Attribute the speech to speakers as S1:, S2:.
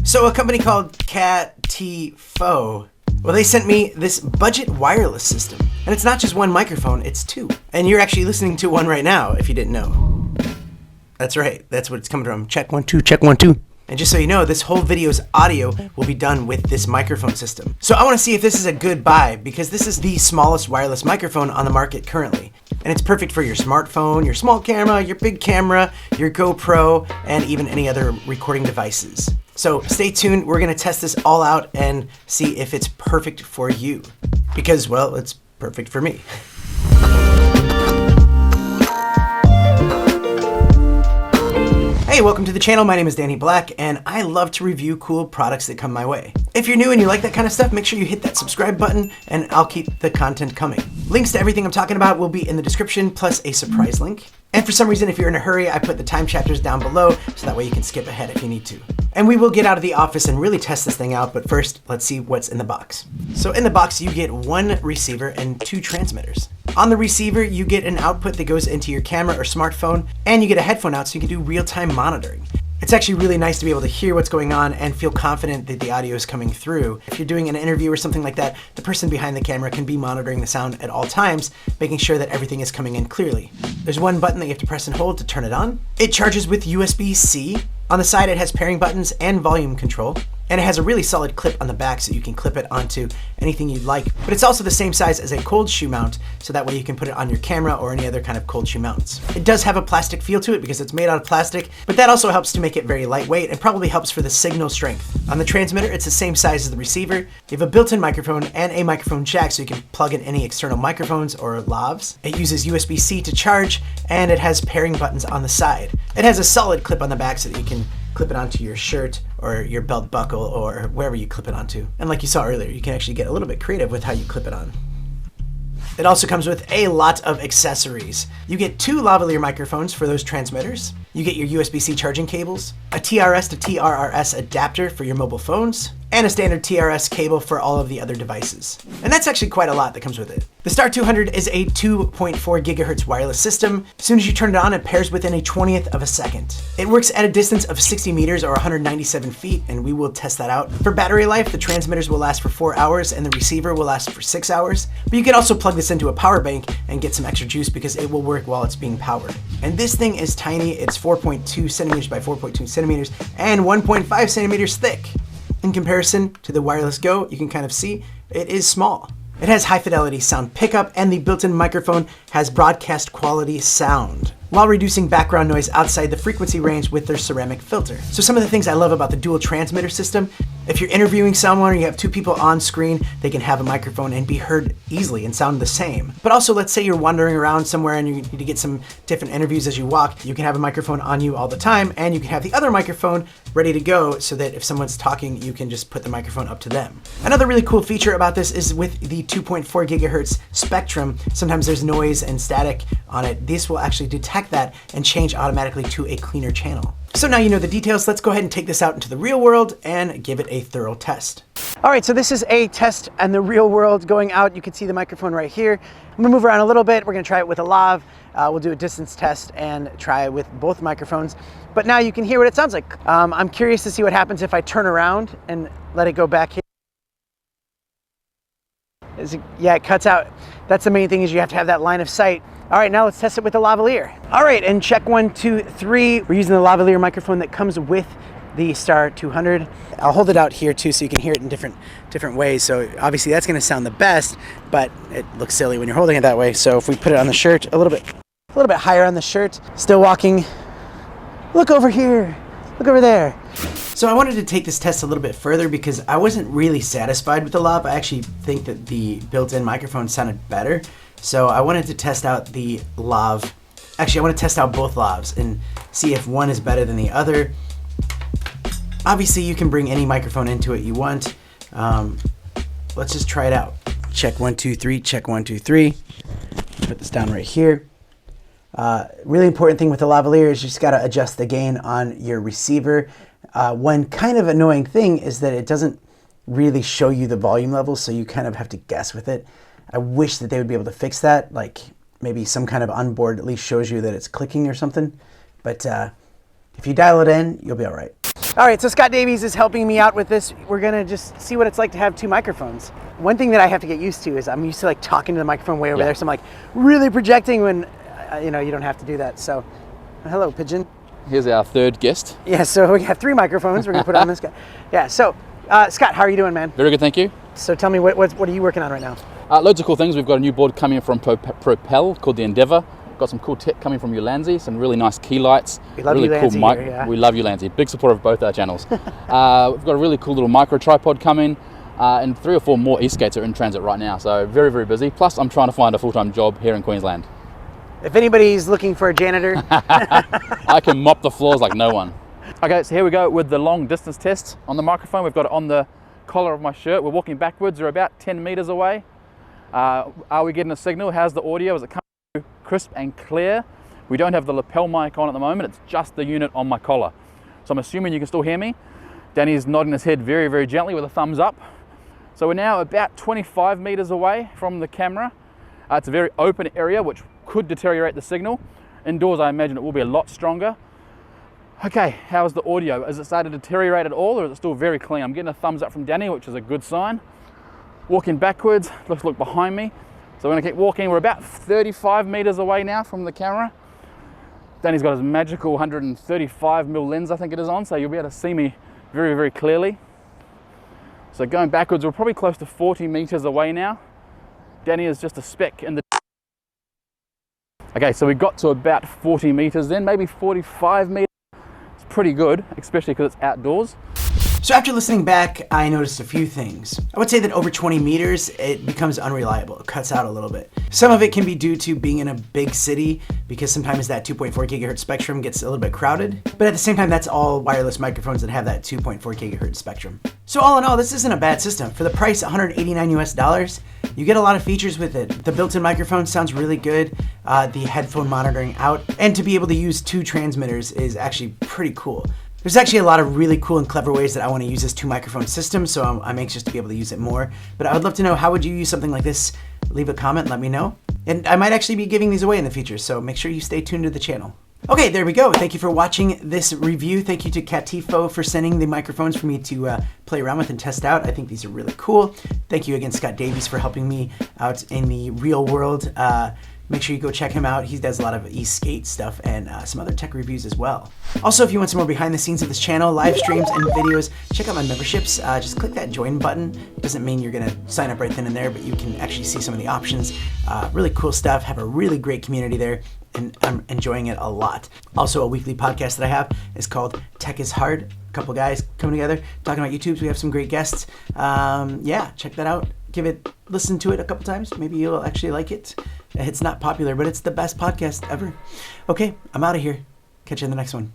S1: So a company called CATEFO, well, they sent me this budget wireless system. And it's not just one microphone, it's two. And you're actually listening to one right now, if you didn't know. That's right, that's what it's coming from. Check 1 2, check 1 2. And just so you know, this whole video's audio will be done with this microphone system. So I want to see if this is a good buy, because this is the smallest wireless microphone on the market currently. And it's perfect for your smartphone, your small camera, your big camera, your GoPro, and even any other recording devices. So stay tuned, we're gonna test this all out and see if it's perfect for you. Because, well, it's perfect for me. Hey, welcome to the channel. My name is Danny Black, and I love to review cool products that come my way. If you're new and you like that kind of stuff, make sure you hit that subscribe button, and I'll keep the content coming. Links to everything I'm talking about will be in the description, plus a surprise link. And for some reason, if you're in a hurry, I put the time chapters down below, so that way you can skip ahead if you need to. And we will get out of the office and really test this thing out, but first, let's see what's in the box. So in the box, you get one receiver and two transmitters. On the receiver, you get an output that goes into your camera or smartphone, and you get a headphone out so you can do real-time monitoring. It's actually really nice to be able to hear what's going on and feel confident that the audio is coming through. If you're doing an interview or something like that, the person behind the camera can be monitoring the sound at all times, making sure that everything is coming in clearly. There's one button that you have to press and hold to turn it on. It charges with USB-C. On the side, it has pairing buttons and volume control. And it has a really solid clip on the back so you can clip it onto anything you'd like. But it's also the same size as a cold shoe mount, so that way you can put it on your camera or any other kind of cold shoe mounts. It does have a plastic feel to it because it's made out of plastic, but that also helps to make it very lightweight and probably helps for the signal strength. On the transmitter, it's the same size as the receiver. You have a built-in microphone and a microphone jack so you can plug in any external microphones or lavs. It uses USB-C to charge, and it has pairing buttons on the side. It has a solid clip on the back so that you can clip it onto your shirt or your belt buckle or wherever you clip it onto. And like you saw earlier, you can actually get a little bit creative with how you clip it on. It also comes with a lot of accessories. You get two lavalier microphones for those transmitters. You get your USB-C charging cables, a TRS to TRRS adapter for your mobile phones, and a standard TRS cable for all of the other devices. And that's actually quite a lot that comes with it. The Star 200 is a 2.4 gigahertz wireless system. As soon as you turn it on, it pairs within a 20th of a second. It works at a distance of 60 meters or 197 feet, and we will test that out. For battery life, the transmitters will last for 4 hours and the receiver will last for 6 hours. But you can also plug this into a power bank and get some extra juice because it will work while it's being powered. And this thing is tiny. It's 4.2 centimeters by 4.2 centimeters and 1.5 centimeters thick. In comparison to the Wireless Go, you can kind of see it is small. It has high fidelity sound pickup, and the built-in microphone has broadcast quality sound, while reducing background noise outside the frequency range with their ceramic filter. So some of the things I love about the dual transmitter system, if you're interviewing someone or you have two people on screen, they can have a microphone and be heard easily and sound the same. But also, let's say you're wandering around somewhere and you need to get some different interviews as you walk, you can have a microphone on you all the time, and you can have the other microphone ready to go so that if someone's talking, you can just put the microphone up to them. Another really cool feature about this is with the 2.4 gigahertz spectrum, sometimes there's noise and static on it. This will actually detect that and change automatically to a cleaner channel. So now you know the details, let's go ahead and take this out into the real world and give it a thorough test. All right, so this is a test in the real world going out. You can see the microphone right here. I'm gonna move around a little bit. We're gonna try it with a lav. We'll do a distance test and try it with both microphones. But now you can hear what it sounds like. I'm curious to see what happens if I turn around and let it go back here. Yeah, it cuts out. That's the main thing, is you have to have that line of sight. All right, now let's test it with the lavalier. All right, and check 1 2 3. We're using the lavalier microphone that comes with the Star 200. I'll hold it out here too so you can hear it in different ways. So obviously that's gonna sound the best, but it looks silly when you're holding it that way. So if we put it on the shirt a little bit higher on the shirt, still walking. Look over here, look over there. So I wanted to take this test a little bit further because I wasn't really satisfied with the lav. I actually think that the built-in microphone sounded better. So I wanted to test out the lav. Actually, I want to test out both lavs and see if one is better than the other. Obviously, you can bring any microphone into it you want. Let's just try it out. Check 1 2 3, check 1 2 3. Put this down right here. Really important thing with the lavalier is you just got to adjust the gain on your receiver. One kind of annoying thing is that it doesn't really show you the volume level, so you kind of have to guess with it. I wish that they would be able to fix that, like maybe some kind of onboard at least shows you that it's clicking or something. But if you dial it in, you'll be all right. All right, so Scott Davies is helping me out with this. We're gonna just see what it's like to have two microphones. One thing that I have to get used to is I'm used to like talking to the microphone way over there, so I'm like really projecting when, you know, you don't have to do that. So, hello, Pigeon.
S2: Here's our third guest.
S1: Yeah, so we have 3 microphones. We're gonna put on this guy. Yeah, so Scott, how are you doing, man?
S2: Very good, thank you.
S1: So tell me, what are you working on right now?
S2: Loads of cool things. We've got a new board coming from Propel called the Endeavour. Got some cool tech coming from Ulanzi, some really nice key lights.
S1: We love
S2: really
S1: Ulanzi
S2: cool mic.
S1: here, yeah.
S2: We love Ulanzi. Big supporter of both our channels. We've got a really cool little micro tripod coming, and 3 or 4 more e-skates are in transit right now. So very, very busy. Plus, I'm trying to find a full-time job here in Queensland.
S1: If anybody's looking for a janitor,
S2: I can mop the floors like no one. Okay, so here we go with the long distance test on the microphone. We've got it on the collar of my shirt. We're walking backwards. We're about 10 meters away. Are we getting a signal? How's the audio? Is it coming through crisp and clear? We don't have the lapel mic on at the moment. It's just the unit on my collar. So I'm assuming you can still hear me. Danny's nodding his head very, very gently with a thumbs up. So we're now about 25 meters away from the camera. It's a very open area, which could deteriorate the signal. Indoors, I imagine it will be a lot stronger. Okay, how's the audio? Has it started to deteriorate at all, or is it still very clean? I'm getting a thumbs up from Danny, which is a good sign. Walking backwards, let's look behind me. So we're gonna keep walking. We're about 35 meters away now from the camera. Danny's got his magical 135mm lens, I think it is on, so you'll be able to see me very, very clearly. So going backwards, we're probably close to 40 meters away now. Danny is just a speck in the... Okay, so we got to about 40 meters then, maybe 45 meters. It's pretty good, especially because it's outdoors.
S1: So after listening back, I noticed a few things. I would say that over 20 meters, it becomes unreliable. It cuts out a little bit. Some of it can be due to being in a big city, because sometimes that 2.4 gigahertz spectrum gets a little bit crowded. But at the same time, that's all wireless microphones that have that 2.4 gigahertz spectrum. So all in all, this isn't a bad system. For the price, $189 US, you get a lot of features with it. The built-in microphone sounds really good. The headphone monitoring out, and to be able to use 2 transmitters is actually pretty cool. There's actually a lot of really cool and clever ways that I want to use this 2 microphone system, so I'm anxious to be able to use it more. But I would love to know, how would you use something like this? Leave a comment, let me know. And I might actually be giving these away in the future, so make sure you stay tuned to the channel. Okay, there we go. Thank you for watching this review. Thank you to CATEFO for sending the microphones for me to play around with and test out. I think these are really cool. Thank you again, Scott Davies, for helping me out in the real world. Make sure you go check him out. He does a lot of e-skate stuff and some other tech reviews as well. Also, if you want some more behind the scenes of this channel, live streams and videos, check out my memberships. Just click that join button. It doesn't mean you're gonna sign up right then and there, but you can actually see some of the options. Really cool stuff, have a really great community there, and I'm enjoying it a lot. Also, a weekly podcast that I have is called Tech is Hard. A couple guys coming together, talking about YouTubes. We have some great guests. Yeah, check that out. Listen to it a couple times. Maybe you'll actually like it. It's not popular, but it's the best podcast ever. Okay, I'm out of here. Catch you in the next one.